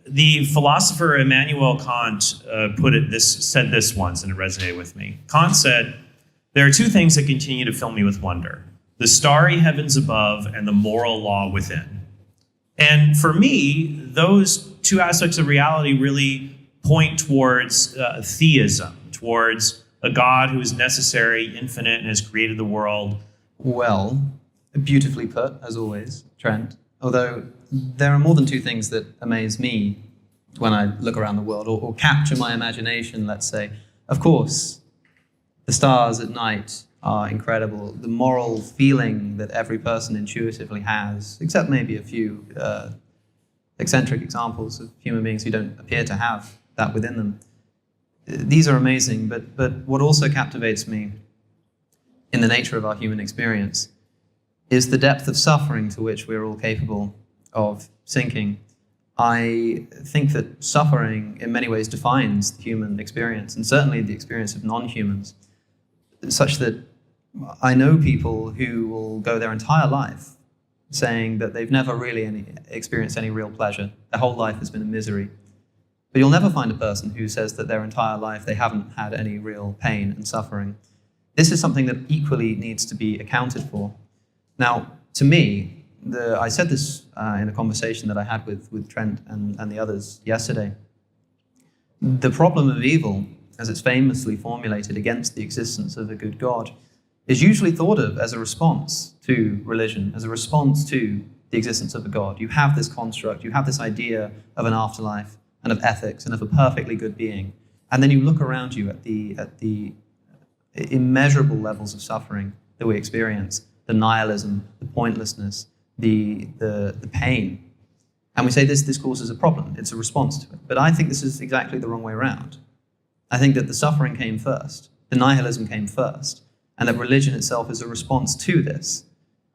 the philosopher Immanuel Kant said this once, and it resonated with me. Kant said, "There are two things that continue to fill me with wonder: the starry heavens above and the moral law within." And for me, those two aspects of reality really point towards theism, towards a God who is necessary, infinite, and has created the world. Well, beautifully put, as always, Trent. Although there are more than two things that amaze me when I look around the world, or capture my imagination, let's say. Of course, the stars at night are incredible. The moral feeling that every person intuitively has, except maybe a few eccentric examples of human beings who don't appear to have that within them. These are amazing, but what also captivates me in the nature of our human experience is the depth of suffering to which we're all capable of sinking. I think that suffering in many ways defines the human experience, and certainly the experience of non-humans, such that I know people who will go their entire life saying that they've never really experienced any real pleasure. Their whole life has been a misery. But you'll never find a person who says that their entire life they haven't had any real pain and suffering. This is something that equally needs to be accounted for. Now, to me, I said this in a conversation that I had with Trent and the others yesterday. The problem of evil, as it's famously formulated against the existence of a good God, is usually thought of as a response to religion, as a response to the existence of a God. You have this construct, you have this idea of an afterlife and of ethics and of a perfectly good being, and then you look around you at the immeasurable levels of suffering that we experience, the nihilism, the pointlessness, the pain. And we say this causes a problem. It's a response to it. But I think this is exactly the wrong way around. I think that the suffering came first, the nihilism came first, and that religion itself is a response to this.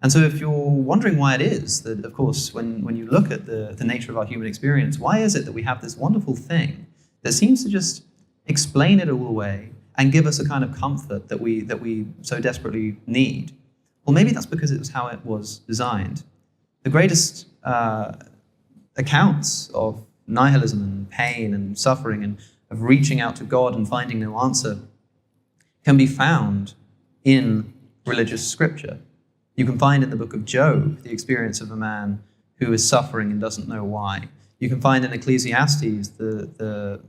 And so if you're wondering why it is that, of course, when you look at the nature of our human experience, why is it that we have this wonderful thing that seems to just explain it all away and give us a kind of comfort that we so desperately need? Well, maybe that's because it was how it was designed. The greatest accounts of nihilism and pain and suffering and of reaching out to God and finding no answer can be found in religious scripture. You can find in the book of Job the experience of a man who is suffering and doesn't know why. You can find in Ecclesiastes the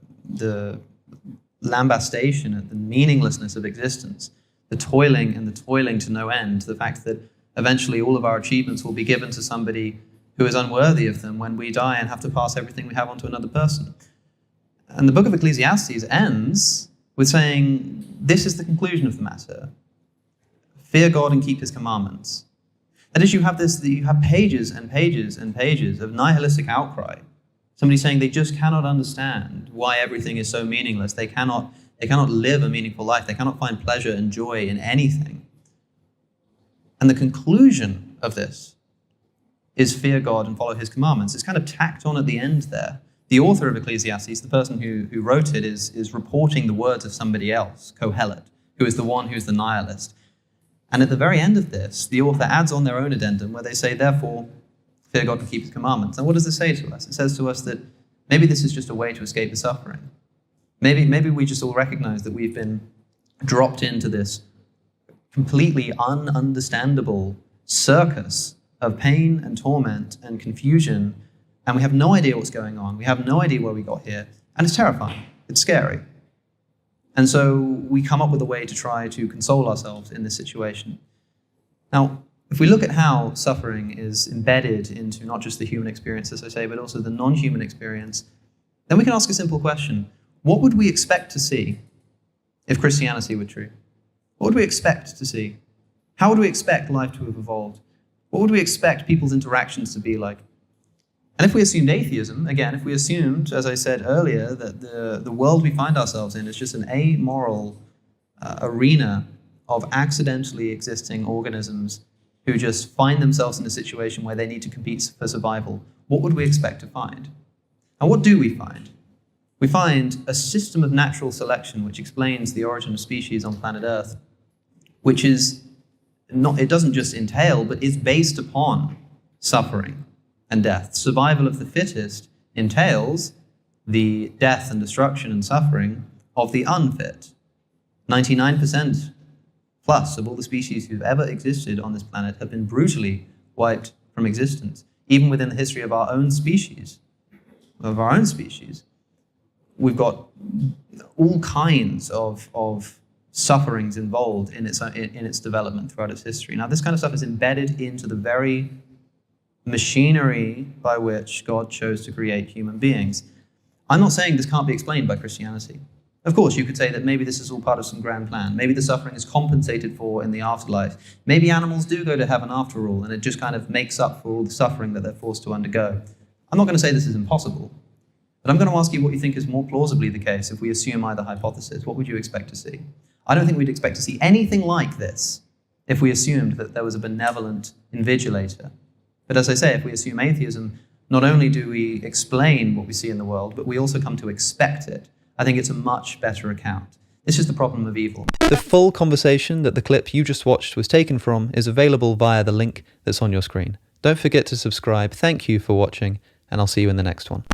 lambastation at the meaninglessness of existence, the toiling and the toiling to no end, the fact that eventually all of our achievements will be given to somebody who is unworthy of them when we die and have to pass everything we have on to another person. And the book of Ecclesiastes ends with saying, this is the conclusion of the matter. Fear God and keep his commandments. That is, you have pages and pages and pages of nihilistic outcry. Somebody saying they just cannot understand why everything is so meaningless. They cannot live a meaningful life. They cannot find pleasure and joy in anything. And the conclusion of this is fear God and follow his commandments. It's kind of tacked on at the end there. The author of Ecclesiastes, the person who wrote it, is reporting the words of somebody else, Kohelet, who is the one who's the nihilist. And at the very end of this, the author adds on their own addendum where they say, therefore, fear God and keep his commandments. And what does this say to us? It says to us that maybe this is just a way to escape the suffering. Maybe we just all recognize that we've been dropped into this completely ununderstandable circus of pain and torment and confusion, and we have no idea what's going on. We have no idea where we got here, and it's terrifying. It's scary. And so we come up with a way to try to console ourselves in this situation. Now, if we look at how suffering is embedded into not just the human experience, as I say, but also the non-human experience, then we can ask a simple question. What would we expect to see if Christianity were true? What would we expect to see? How would we expect life to have evolved? What would we expect people's interactions to be like? And if we assumed atheism, again, if we assumed, as I said earlier, that the world we find ourselves in is just an amoral arena of accidentally existing organisms who just find themselves in a situation where they need to compete for survival, what would we expect to find? And what do we find? We find a system of natural selection which explains the origin of species on planet Earth, which is not, it doesn't just entail, but is based upon suffering and death. Survival of the fittest entails the death and destruction and suffering of the unfit. 99% plus of all the species who've ever existed on this planet have been brutally wiped from existence. Even within the history of our own species, we've got all kinds of sufferings involved in its development throughout its history. Now, this kind of stuff is embedded into the very machinery by which God chose to create human beings. I'm not saying this can't be explained by Christianity. Of course, you could say that maybe this is all part of some grand plan. Maybe the suffering is compensated for in the afterlife. Maybe animals do go to heaven after all, and it just kind of makes up for all the suffering that they're forced to undergo. I'm not going to say this is impossible, but I'm going to ask you what you think is more plausibly the case if we assume either hypothesis. What would you expect to see? I don't think we'd expect to see anything like this if we assumed that there was a benevolent invigilator. But as I say, if we assume atheism, not only do we explain what we see in the world, but we also come to expect it. I think it's a much better account. This is the problem of evil. The full conversation that the clip you just watched was taken from is available via the link that's on your screen. Don't forget to subscribe. Thank you for watching, and I'll see you in the next one.